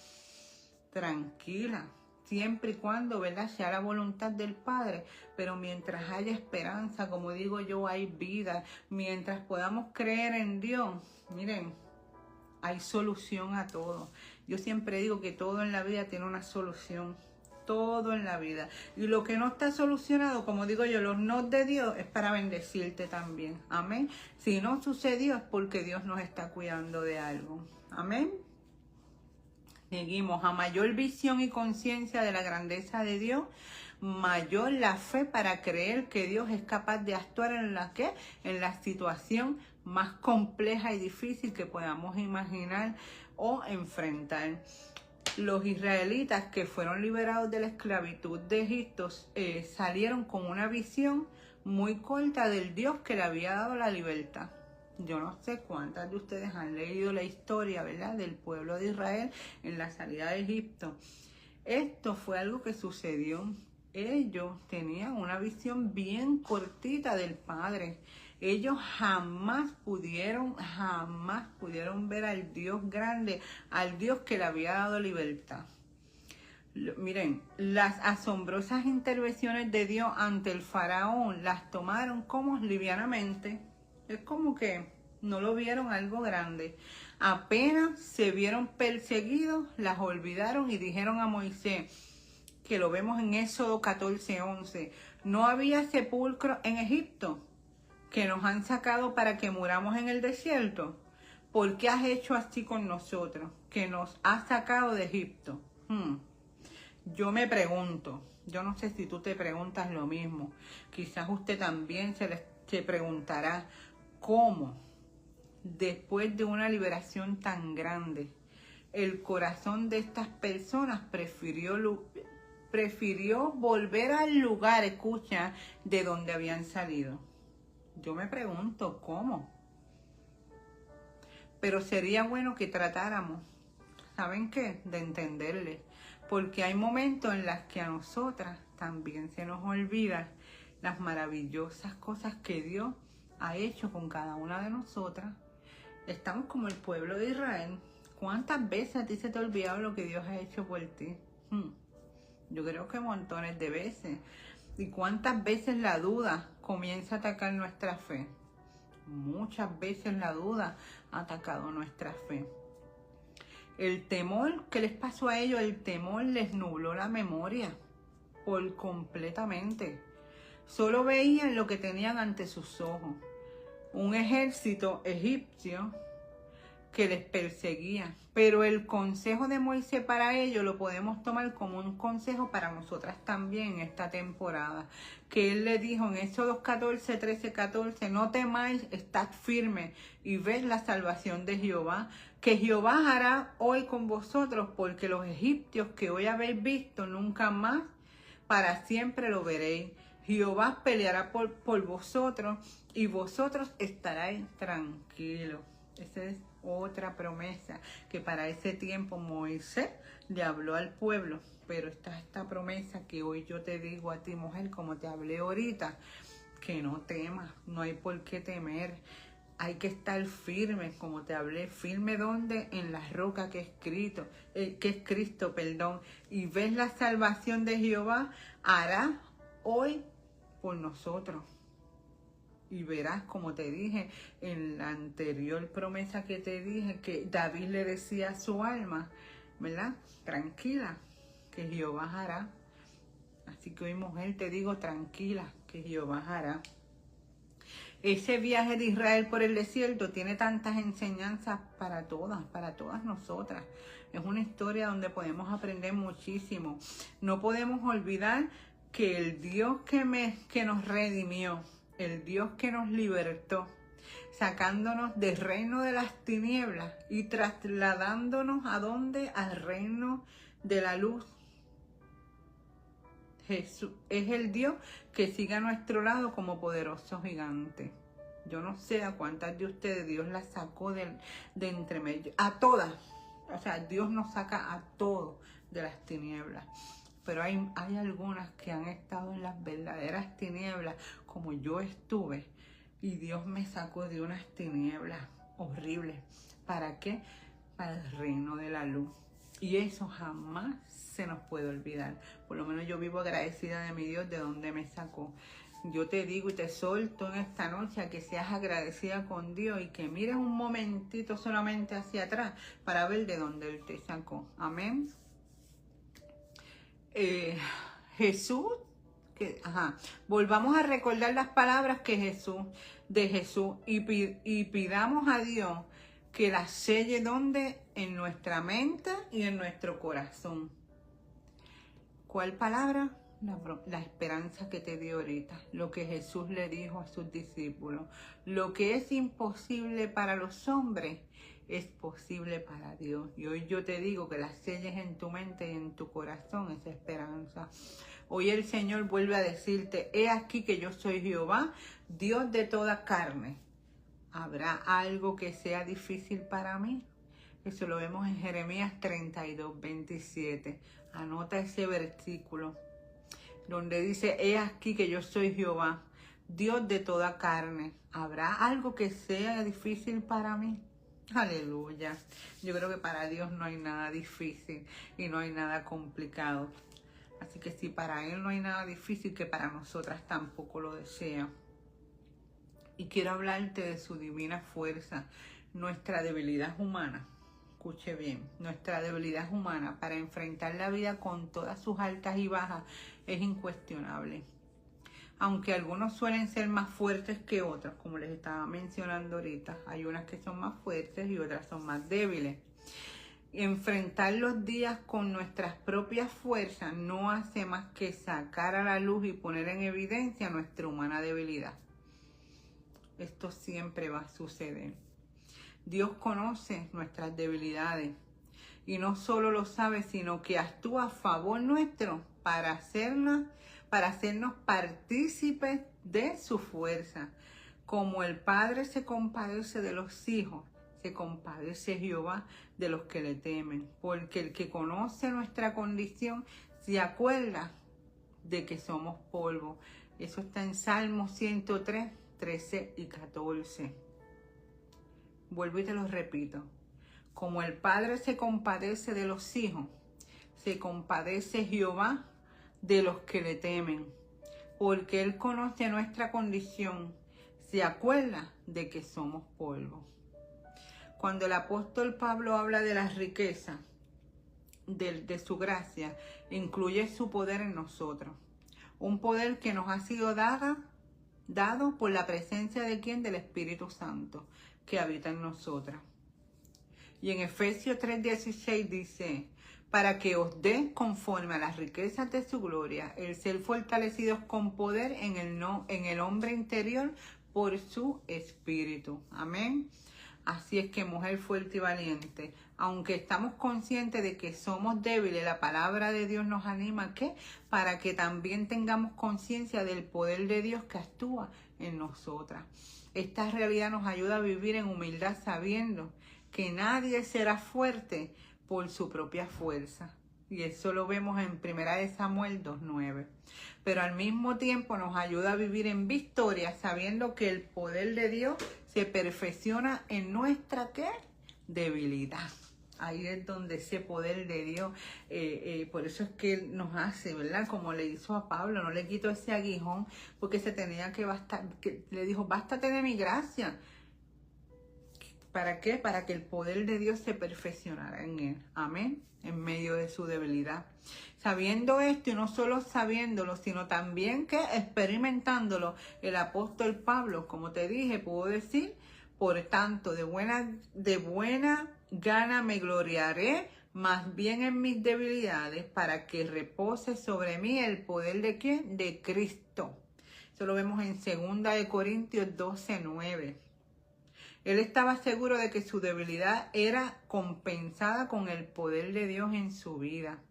A: Tranquila. Siempre y cuando, ¿verdad?, sea la voluntad del Padre, pero mientras haya esperanza, como digo yo, hay vida. Mientras podamos creer en Dios, miren, hay solución a todo. Yo siempre digo que todo en la vida tiene una solución, todo en la vida. Y lo que no está solucionado, como digo yo, los no de Dios, es para bendecirte también. Amén. Si no sucedió es porque Dios nos está cuidando de algo. Amén. Seguimos: a mayor visión y conciencia de la grandeza de Dios, mayor la fe para creer que Dios es capaz de actuar en la situación más compleja y difícil que podamos imaginar o enfrentar. Los israelitas que fueron liberados de la esclavitud de Egipto salieron con una visión muy corta del Dios que le había dado la libertad. Yo no sé cuántas de ustedes han leído la historia, ¿verdad?, del pueblo de Israel en la salida de Egipto. Esto fue algo que sucedió. Ellos tenían una visión bien cortita del Padre. Ellos jamás pudieron ver al Dios grande, al Dios que le había dado libertad. Miren, las asombrosas intervenciones de Dios ante el faraón las tomaron como livianamente. Es como que no lo vieron algo grande. Apenas se vieron perseguidos, las olvidaron y dijeron a Moisés, que lo vemos en Éxodo 14:11, ¿no había sepulcro en Egipto que nos han sacado para que muramos en el desierto? ¿Por qué has hecho así con nosotros, que nos has sacado de Egipto? Yo me pregunto, yo no sé si tú te preguntas lo mismo, quizás usted también se preguntará, ¿cómo, después de una liberación tan grande, el corazón de estas personas prefirió volver al lugar, escucha, de donde habían salido? Yo me pregunto, ¿cómo? Pero sería bueno que tratáramos, ¿saben qué?, de entenderle, porque hay momentos en los que a nosotras también se nos olvidan las maravillosas cosas que Dios ha hecho con cada una de nosotras. Estamos como el pueblo de Israel. ¿Cuántas veces a ti se te ha olvidado lo que Dios ha hecho por ti? Yo creo que montones de veces. ¿Y cuántas veces la duda comienza a atacar nuestra fe? Muchas veces la duda ha atacado nuestra fe. El temor, ¿qué les pasó a ellos? El temor les nubló la memoria por completamente. Solo veían lo que tenían ante sus ojos. Un ejército egipcio que les perseguía. Pero el consejo de Moisés para ellos lo podemos tomar como un consejo para nosotras también en esta temporada. Que él le dijo en Éxodo 14, 13, 14, no temáis, estad firmes y ved la salvación de Jehová, que Jehová hará hoy con vosotros, porque los egipcios que hoy habéis visto nunca más, para siempre lo veréis. Jehová peleará por vosotros y vosotros estaréis tranquilos. Esa es otra promesa que para ese tiempo Moisés le habló al pueblo. Pero está esta promesa que hoy yo te digo a ti, mujer, como te hablé ahorita, que no temas, no hay por qué temer. Hay que estar firme, como te hablé, firme donde en la roca que es Cristo, perdón. Y ves la salvación de Jehová, hará hoy por nosotros. Y verás, como te dije en la anterior promesa que te dije, que David le decía a su alma, ¿verdad? Tranquila, que Jehová hará. Así que hoy, mujer, te digo tranquila, que Jehová hará. Ese viaje de Israel por el desierto tiene tantas enseñanzas para todas nosotras. Es una historia donde podemos aprender muchísimo. No podemos olvidar que el Dios que nos redimió, el Dios que nos libertó, sacándonos del reino de las tinieblas y trasladándonos ¿a dónde? Al reino de la luz. Jesús es el Dios que sigue a nuestro lado como poderoso gigante. Yo no sé a cuántas de ustedes Dios las sacó de entre medio. A todas. O sea, Dios nos saca a todos de las tinieblas. Pero hay algunas que han estado en las verdaderas tinieblas, como yo estuve. Y Dios me sacó de unas tinieblas horribles. ¿Para qué? Para el reino de la luz. Y eso jamás se nos puede olvidar. Por lo menos yo vivo agradecida de mi Dios, de donde me sacó. Yo te digo y te solto en esta noche a que seas agradecida con Dios y que mires un momentito solamente hacia atrás para ver de dónde Él te sacó. Amén. Jesús, volvamos a recordar las palabras de Jesús y pidamos a Dios que las selle donde en nuestra mente y en nuestro corazón. ¿Cuál palabra? La esperanza que te dio ahorita, lo que Jesús le dijo a sus discípulos. Lo que es imposible para los hombres es posible para Dios. Y hoy yo te digo que la selles en tu mente y en tu corazón, esa esperanza. Hoy el Señor vuelve a decirte, he aquí que yo soy Jehová, Dios de toda carne. ¿Habrá algo que sea difícil para mí? Eso lo vemos en Jeremías 32, 27. Anota ese versículo donde dice, he aquí que yo soy Jehová, Dios de toda carne. ¿Habrá algo que sea difícil para mí? Aleluya. Yo creo que para Dios no hay nada difícil y no hay nada complicado. Así que si para Él no hay nada difícil, que para nosotras tampoco lo desea. Y quiero hablarte de su divina fuerza, nuestra debilidad humana. Escuche bien, nuestra debilidad humana para enfrentar la vida con todas sus altas y bajas es incuestionable. Aunque algunos suelen ser más fuertes que otros, como les estaba mencionando ahorita, hay unas que son más fuertes y otras son más débiles. Enfrentar los días con nuestras propias fuerzas no hace más que sacar a la luz y poner en evidencia nuestra humana debilidad. Esto siempre va a suceder. Dios conoce nuestras debilidades y no solo lo sabe, sino que actúa a favor nuestro para hacernos partícipes de su fuerza. Como el Padre se compadece de los hijos, se compadece Jehová de los que le temen. Porque el que conoce nuestra condición se acuerda de que somos polvo. Eso está en Salmo 103, 13 y 14. Vuelvo y te lo repito. Como el Padre se compadece de los hijos, se compadece Jehová de los que le temen. Porque Él conoce nuestra condición, se acuerda de que somos polvo. Cuando el apóstol Pablo habla de las riquezas de su gracia, incluye su poder en nosotros. Un poder que nos ha sido dado por la presencia de ¿quién? Del Espíritu Santo que habita en nosotras. Y en Efesios 3:16 dice, para que os dé conforme a las riquezas de su gloria, el ser fortalecidos con poder en el hombre interior por su Espíritu. Amén. Así es que, mujer fuerte y valiente, aunque estamos conscientes de que somos débiles, la palabra de Dios nos anima ¿qué? Para que también tengamos conciencia del poder de Dios que actúa en nosotras. Esta realidad nos ayuda a vivir en humildad sabiendo que nadie será fuerte por su propia fuerza. Y eso lo vemos en 1 Samuel 2:9. Pero al mismo tiempo nos ayuda a vivir en victoria sabiendo que el poder de Dios se perfecciona en nuestra ¿qué? Debilidad. Ahí es donde ese poder de Dios, por eso es que Él nos hace, ¿verdad? Como le hizo a Pablo, no le quitó ese aguijón porque se tenía que bastar, que le dijo, bástate de mi gracia. ¿Para qué? Para que el poder de Dios se perfeccionara en él. Amén. En medio de su debilidad. Sabiendo esto y no solo sabiéndolo, sino también que experimentándolo, el apóstol Pablo, como te dije, pudo decir, por tanto, de buena gana me gloriaré, más bien en mis debilidades, para que repose sobre mí el poder de ¿quién? De Cristo. Eso lo vemos en 2 Corintios 12:9. Él estaba seguro de que su debilidad era compensada con el poder de Dios en su vida.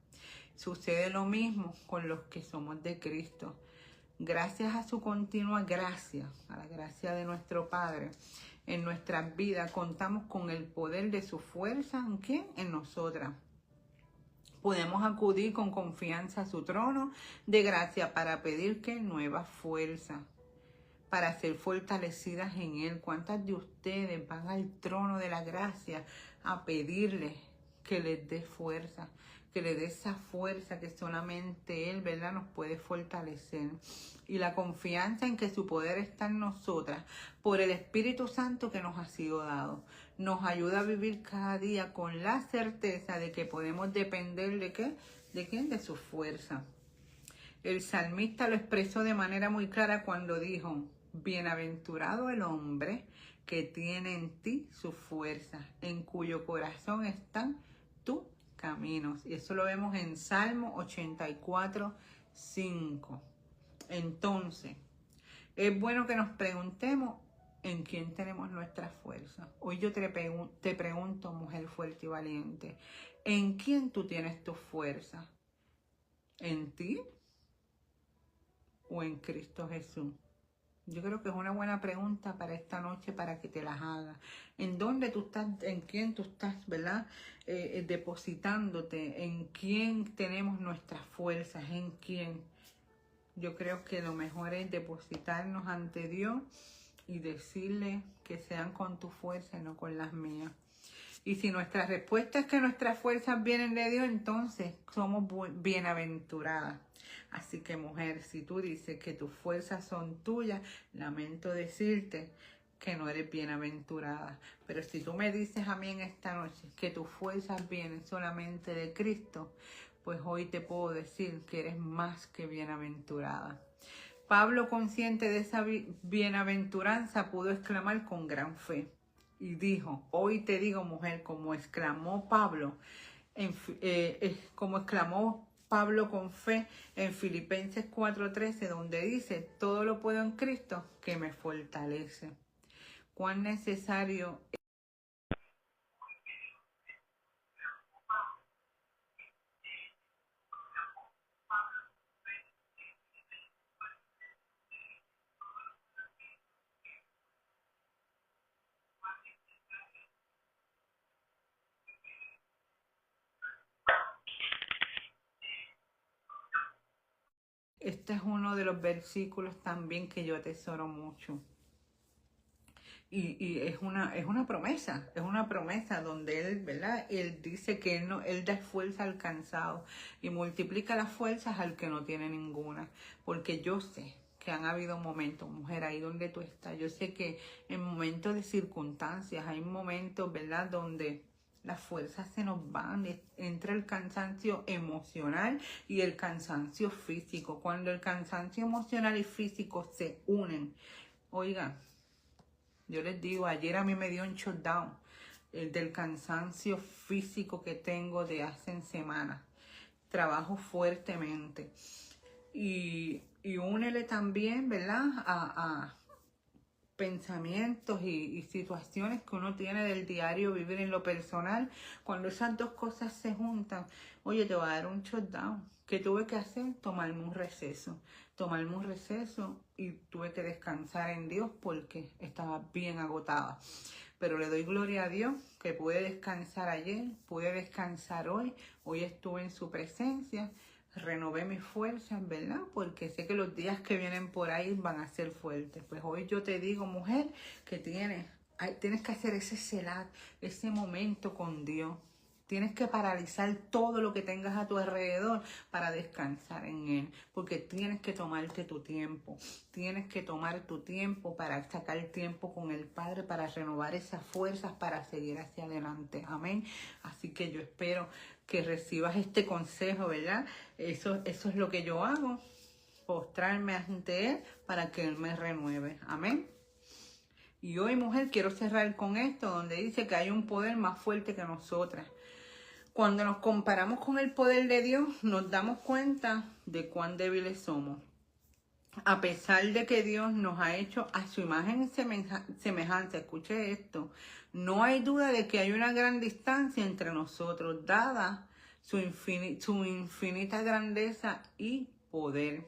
A: Sucede lo mismo con los que somos de Cristo. Gracias a su continua gracia, a la gracia de nuestro Padre, en nuestras vidas contamos con el poder de su fuerza, ¿en quién? En nosotras. Podemos acudir con confianza a su trono de gracia para pedir que nueva fuerza, para ser fortalecidas en Él. ¿Cuántas de ustedes van al trono de la gracia a pedirle que les dé fuerza? Que le dé esa fuerza que solamente Él, ¿verdad?, nos puede fortalecer. Y la confianza en que su poder está en nosotras, por el Espíritu Santo que nos ha sido dado, nos ayuda a vivir cada día con la certeza de que podemos depender de ¿qué? ¿De quién? De su fuerza. El salmista lo expresó de manera muy clara cuando dijo, bienaventurado el hombre que tiene en ti su fuerza, en cuyo corazón están tus caminos. Y eso lo vemos en Salmo 84:5. Entonces, es bueno que nos preguntemos en quién tenemos nuestra fuerza. Hoy yo te pregunto, mujer fuerte y valiente, ¿en quién tú tienes tu fuerza? ¿En ti o en Cristo Jesús? Yo creo que es una buena pregunta para esta noche para que te las hagas. ¿En dónde tú estás? ¿En quién tú estás, verdad? Depositándote. ¿En quién tenemos nuestras fuerzas? ¿En quién? Yo creo que lo mejor es depositarnos ante Dios y decirle que sean con tu fuerza y no con las mías. Y si nuestra respuesta es que nuestras fuerzas vienen de Dios, entonces somos bienaventuradas. Así que, mujer, si tú dices que tus fuerzas son tuyas, lamento decirte que no eres bienaventurada. Pero si tú me dices a mí en esta noche que tus fuerzas vienen solamente de Cristo, pues hoy te puedo decir que eres más que bienaventurada. Pablo, consciente de esa bienaventuranza, pudo exclamar con gran fe. Y dijo, hoy te digo, mujer, como exclamó Pablo, con fe en Filipenses 4:13, donde dice, todo lo puedo en Cristo que me fortalece. Cuán necesario es. Este es uno de los versículos también que yo atesoro mucho. Y es una promesa donde Él, ¿verdad? Él dice que Él da fuerza al cansado y multiplica las fuerzas al que no tiene ninguna. Porque yo sé que han habido momentos, mujer, ahí donde tú estás. Yo sé que en momentos de circunstancias, hay momentos, ¿verdad?, donde las fuerzas se nos van, entra el cansancio emocional y el cansancio físico. Cuando el cansancio emocional y físico se unen, oigan, yo les digo, ayer a mí me dio un shutdown del cansancio físico que tengo de hace semanas. Trabajo fuertemente. Y únele también, ¿verdad?, a pensamientos y situaciones que uno tiene del diario vivir en lo personal. Cuando esas dos cosas se juntan, oye, te va a dar un shutdown. ¿Qué tuve que hacer? Tomarme un receso y tuve que descansar en Dios porque estaba bien agotada. Pero le doy gloria a Dios que pude descansar ayer, pude descansar hoy estuve en su presencia, renové mis fuerzas, ¿verdad? Porque sé que los días que vienen por ahí van a ser fuertes. Pues hoy yo te digo, mujer, que tienes que hacer ese selat, ese momento con Dios. Tienes que paralizar todo lo que tengas a tu alrededor para descansar en Él. Porque tienes que tomarte tu tiempo. Tienes que tomar tu tiempo para sacar tiempo con el Padre, para renovar esas fuerzas, para seguir hacia adelante. Amén. Así que yo espero que recibas este consejo, ¿verdad? Eso es lo que yo hago. Postrarme ante Él para que Él me renueve. Amén. Y hoy, mujer, quiero cerrar con esto, donde dice que hay un poder más fuerte que nosotras. Cuando nos comparamos con el poder de Dios, nos damos cuenta de cuán débiles somos. A pesar de que Dios nos ha hecho a su imagen y semejanza, escuche esto, no hay duda de que hay una gran distancia entre nosotros, dada su infinita grandeza y poder.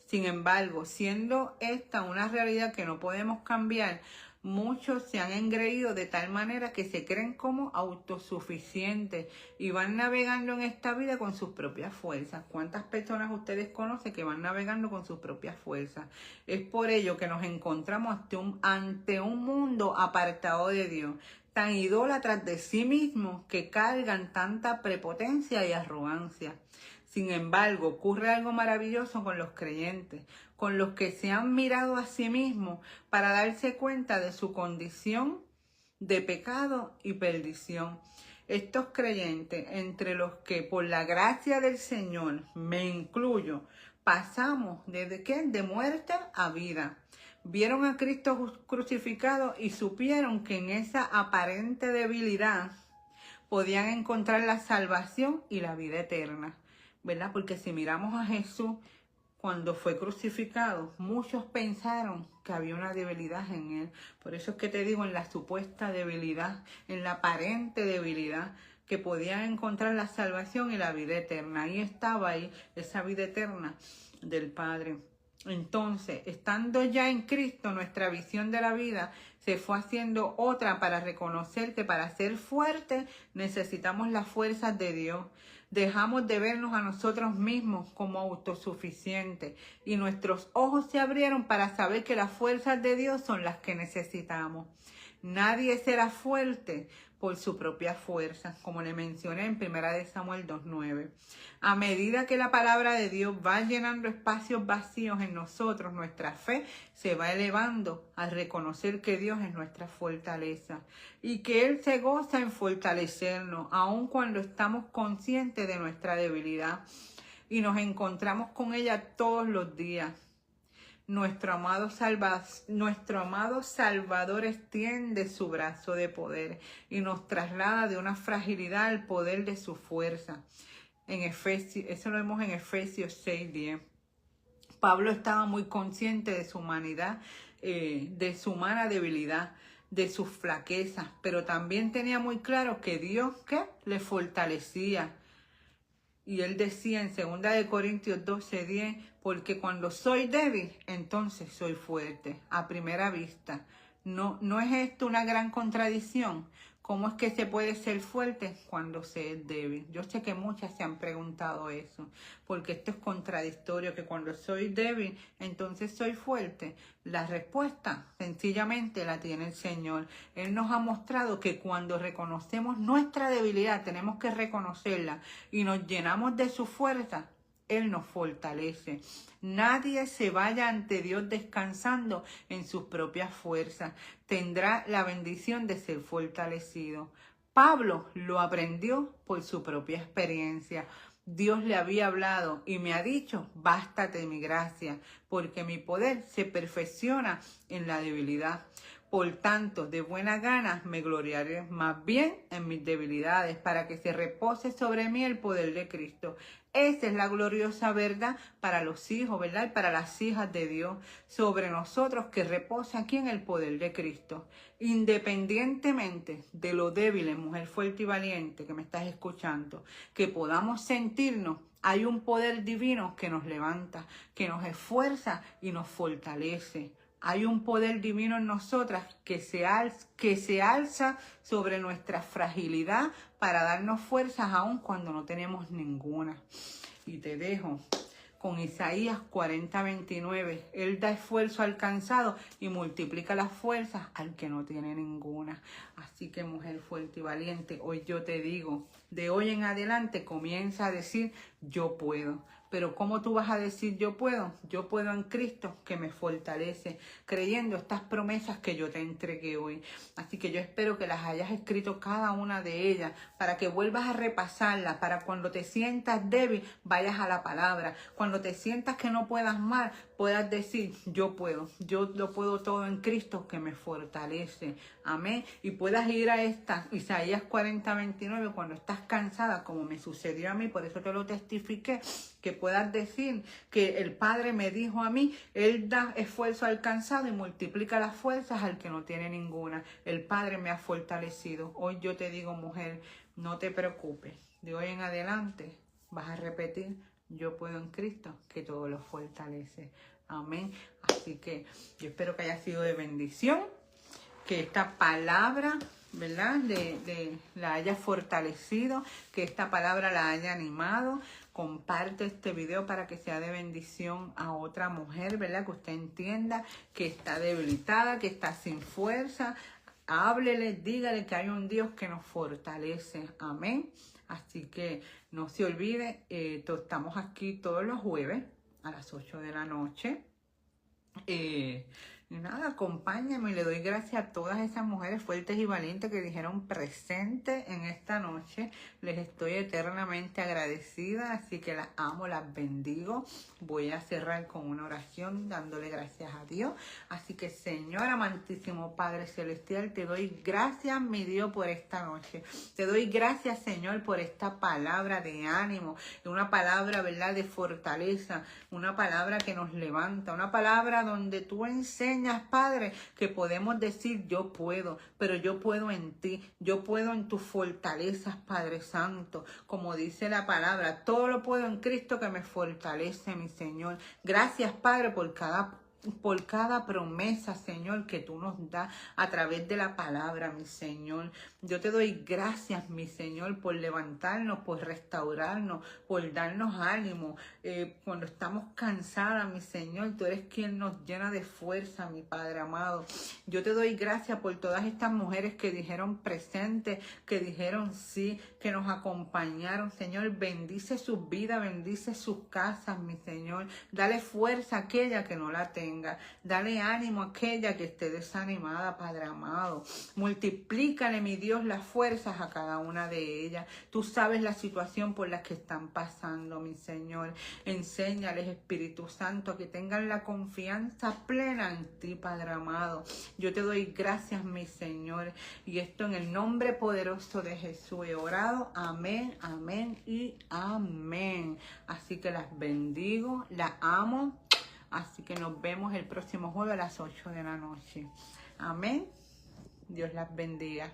A: Sin embargo, siendo esta una realidad que no podemos cambiar, muchos se han engreído de tal manera que se creen como autosuficientes y van navegando en esta vida con sus propias fuerzas. ¿Cuántas personas ustedes conocen que van navegando con sus propias fuerzas? Es por ello que nos encontramos ante un mundo apartado de Dios, tan idólatras de sí mismos que cargan tanta prepotencia y arrogancia. Sin embargo, ocurre algo maravilloso con los creyentes, con los que se han mirado a sí mismos para darse cuenta de su condición de pecado y perdición. Estos creyentes, entre los que por la gracia del Señor, me incluyo, pasamos de muerte a vida. Vieron a Cristo crucificado y supieron que en esa aparente debilidad podían encontrar la salvación y la vida eterna, ¿verdad? Porque si miramos a Jesús cuando fue crucificado, muchos pensaron que había una debilidad en Él. Por eso es que te digo, en la supuesta debilidad, en la aparente debilidad, que podían encontrar la salvación y la vida eterna. Ahí estaba esa vida eterna del Padre. Entonces, estando ya en Cristo, nuestra visión de la vida se fue haciendo otra para reconocer que para ser fuertes necesitamos las fuerzas de Dios. Dejamos de vernos a nosotros mismos como autosuficientes y nuestros ojos se abrieron para saber que las fuerzas de Dios son las que necesitamos. Nadie será fuerte por su propia fuerza, como le mencioné en 1 Samuel 2:9. A medida que la palabra de Dios va llenando espacios vacíos en nosotros, nuestra fe se va elevando al reconocer que Dios es nuestra fortaleza y que Él se goza en fortalecernos, aun cuando estamos conscientes de nuestra debilidad y nos encontramos con ella todos los días. Nuestro amado Salvador extiende su brazo de poder y nos traslada de una fragilidad al poder de su fuerza. Eso lo vemos en Efesios 6:10. Pablo estaba muy consciente de su humanidad, de su humana debilidad, de sus flaquezas, pero también tenía muy claro que Dios le fortalecía. Y él decía en 2 Corintios 12:10, porque cuando soy débil, entonces soy fuerte. A primera vista, ¿no es esto una gran contradicción? ¿Cómo es que se puede ser fuerte cuando se es débil? Yo sé que muchas se han preguntado eso, porque esto es contradictorio, que cuando soy débil, entonces soy fuerte. La respuesta sencillamente la tiene el Señor. Él nos ha mostrado que cuando reconocemos nuestra debilidad, tenemos que reconocerla y nos llenamos de su fuerza, Él nos fortalece. Nadie se vaya ante Dios descansando en sus propias fuerzas. Tendrá la bendición de ser fortalecido. Pablo lo aprendió por su propia experiencia. Dios le había hablado y me ha dicho, bástate mi gracia, porque mi poder se perfecciona en la debilidad. Por tanto, de buena gana me gloriaré más bien en mis debilidades, para que se repose sobre mí el poder de Cristo. Esa es la gloriosa verdad para los hijos, ¿verdad? Y para las hijas de Dios, sobre nosotros, que reposa aquí en el poder de Cristo. Independientemente de lo débiles, mujer fuerte y valiente que me estás escuchando, que podamos sentirnos, hay un poder divino que nos levanta, que nos esfuerza y nos fortalece. Hay un poder divino en nosotras que se alza sobre nuestra fragilidad para darnos fuerzas aun cuando no tenemos ninguna. Y te dejo con Isaías 40:29. Él da esfuerzo al cansado y multiplica las fuerzas al que no tiene ninguna. Así que, mujer fuerte y valiente, hoy yo te digo, de hoy en adelante comienza a decir, yo puedo. Pero ¿cómo tú vas a decir yo puedo? Yo puedo en Cristo que me fortalece, creyendo estas promesas que yo te entregué hoy. Así que yo espero que las hayas escrito cada una de ellas, para que vuelvas a repasarlas, para cuando te sientas débil, vayas a la palabra. Cuando te sientas que no puedas más, puedas decir, yo puedo. Yo lo puedo todo en Cristo que me fortalece. Amén. Y puedas ir a esta Isaías 40:29 cuando estás cansada, como me sucedió a mí, por eso te lo testifiqué, que puedas decir que el Padre me dijo a mí, Él da esfuerzo al cansado y multiplica las fuerzas al que no tiene ninguna. El Padre me ha fortalecido. Hoy yo te digo, mujer, no te preocupes. De hoy en adelante vas a repetir, yo puedo en Cristo que todo lo fortalece. Amén. Así que yo espero que haya sido de bendición, que esta palabra, ¿verdad?, la haya fortalecido, que esta palabra la haya animado. Comparte este video para que sea de bendición a otra mujer, ¿verdad?, que usted entienda que está debilitada, que está sin fuerza. Háblele, dígale que hay un Dios que nos fortalece. Amén. Así que no se olvide, estamos aquí todos los jueves a las 8 de la noche. Y nada, acompáñame y le doy gracias a todas esas mujeres fuertes y valientes que dijeron presente en esta noche. Les estoy eternamente agradecida, así que las amo, las bendigo. Voy a cerrar con una oración dándole gracias a Dios. Así que, Señor amantísimo Padre Celestial, te doy gracias, mi Dios, por esta noche. Te doy gracias, Señor, por esta palabra de ánimo, una palabra, ¿verdad?, de fortaleza, una palabra que nos levanta, una palabra donde tú enseñas, Padre, que podemos decir yo puedo, pero yo puedo en ti, yo puedo en tus fortalezas, Padre Santo, como dice la palabra, todo lo puedo en Cristo que me fortalece, mi Señor. Gracias, Padre, por cada promesa, Señor, que tú nos das a través de la palabra, mi Señor. Yo te doy gracias, mi Señor, por levantarnos, por restaurarnos, por darnos ánimo. Cuando estamos cansadas, mi Señor, tú eres quien nos llena de fuerza, mi Padre amado. Yo te doy gracias por todas estas mujeres que dijeron presente, que dijeron sí, que nos acompañaron, Señor. Bendice sus vidas, bendice sus casas, mi Señor. Dale fuerza a aquella que no la tenga. Dale ánimo a aquella que esté desanimada, Padre amado. Multiplícale, mi Dios, las fuerzas a cada una de ellas. Tú sabes la situación por la que están pasando, mi Señor. Enséñales, Espíritu Santo, a que tengan la confianza plena en ti, Padre amado. Yo te doy gracias, mi Señor. Y esto en el nombre poderoso de Jesús he orado. Amén, amén y amén. Así que las bendigo, las amo. Así que nos vemos el próximo jueves a las 8 de la noche. Amén. Dios las bendiga.